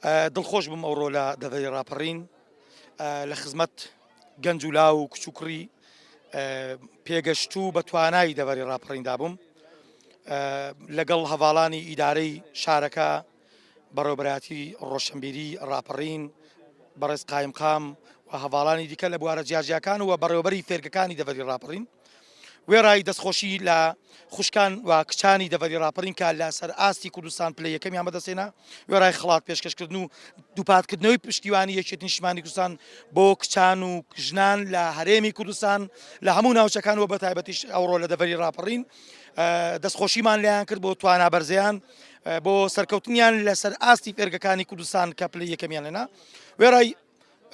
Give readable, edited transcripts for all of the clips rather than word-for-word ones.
دڵخۆش بم ئەوڕۆ لە دەڤەری ڕاپەڕین لە خزمەت گەنج و لاو و کچووکڕی پێگەشتوو بە توانای دەڤەری ڕاپەڕیندا بووم لەگەڵ هەڤاڵانی ئیدارەی شارەکە بەڕێوەبەرایەتی ڕۆشنبیری ڕاپەڕین بەڕێز قایمقام و هەڤاڵانی دیکە لە بوارە جیاجیاکان و بەڕێوەبەری فێرگەکانی دەڤەری ڕاپەڕین وێڕای دەستخۆشی لە خوشکان و کچانی دەڤەری ڕاپەڕین کە لە سەر ئاستی کوردستان پلە یەکەمیان بەدەستێنا وێڕای خڵات پێشکەشکردن و دووپاتکردنەوەی پشتیوانی یەکێتی نیشتیمانی کوردستان بۆ کچان و ژنان لە هەرێمی کوردستان لە هەموو ناوچەکانەوە بە تایبەتیش ئەوڕۆ لە دەڤەری ڕاپەڕین دەستخۆشیمان لێیان کرد بۆ توانابەرزەیان بۆ سەرکەوتنیان لەسەر ئاستی فێرگەکانی کوردستان کە پلە یەکەمیان لێنا وێڕای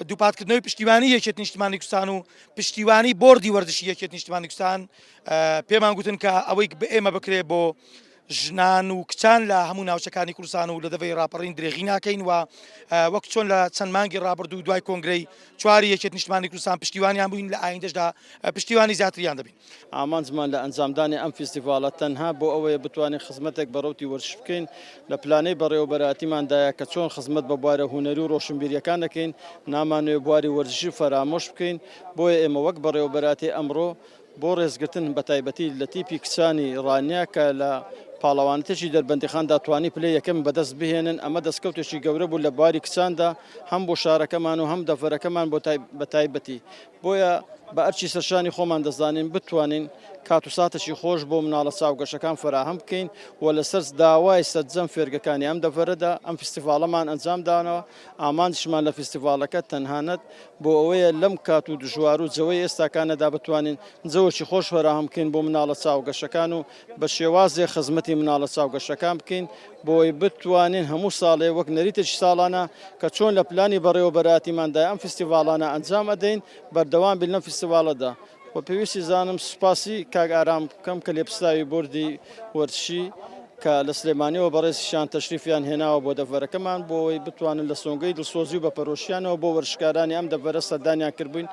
دووپاتکردنەوەی پشتیوانی یەکێتی نیشتیمانی کوردستان و پشتیوانی بۆردی وەردشی یەکێتی نیشتیمانی کوردستان پێمان گوتن کە ئەوەی ئێمە بکرێ بۆ ژنان و کچان لە هەموو ناوچەکانی کوردستان و لە دەڤەری ڕاپەڕین درێغی ناکەین و وەک چۆن لە چەند مانگی ڕابرد و دوای کۆنگرەی چواری یەکێتی نیشتیمانی کوردستان پشتیوانیان بووین لە ئایندەشدا پشتیوانی زیاتریان دەبین. ئامانجمان لە ئەنجامدانی ئەم فیستیڤالە تەنها بۆ ئەوەیە بتوانین خزمەتێک بەڕەوتی وەرش بکەین لە پلانەی بەڕێوەبەرایەتیماندایە کە چۆن خزمەت بە بوارە هونەری و ڕۆشنبیریەکان دەکەین نامانوێ بواری وەرزشی فەرامۆش بکەین بۆیە ئێمە وەک بەڕێوەبەرایەتی ئەمڕۆ بۆ ڕێزگرتن بە تایبەتی لە تیپی کچانی ڕانیا کە لە پاڵەوانێتێکی دەربەندیخاندا توانی پلەی یەکەم بەدەست بهێنن ئەمە دەستکەوتێکی گەورە بوو لە بواری کچاندا هەم بۆ شارەکەمان و هەم دەڤەرەکەمان بە تایبەتی بۆیە بە ئەرچی سەرشانی خۆمان دەزانین بتوانین کات و ساتێکی خۆش بۆ مناڵە چاوگەشەکان فراهەم بکەین و لەسەر داوای سەرجەم فێرگەکانی ئەم دەڤەرەدا ئەم فیستیڤالەمان ئەنجام دانەوە ئامانجشمان لە فیستیڤالەکە تەنهانەت بۆ ئەوەیە لەم کات و دژوار و جەوەی ئێستاکانەدا بتوانین جەوەکی خۆش فراهەم بکەین بۆ مناڵە چاوگەشەکان و بە شێوازێ خزمەتی مناڵە چاوگەشەکان بکەین بۆی بتوانین هەموو ساڵێ وەک نەریتێکی ساڵانە کە چۆن لە پلانی بەڕێوەبەرایەتیماندای ئەم فیستیڤالانە ئەنجام ئەدەین بەردەوام بین لەم فیستیڤالەدا و پێویستی زانم سوپاسی کاک ئارام بکەم کە لێپستاوی بۆردی وەرزشی کە لە سلێمانیەوە بەڕێزیشان تەشریفیان هێناوە بۆ دەڤەرەکەمان بۆەوەی بتوانن لە سۆنگەی دڵسۆزی و بە پەرۆشیانەوە بۆ وەرزشکارانی ئەم دەڤەرە سەردانیان کردبووین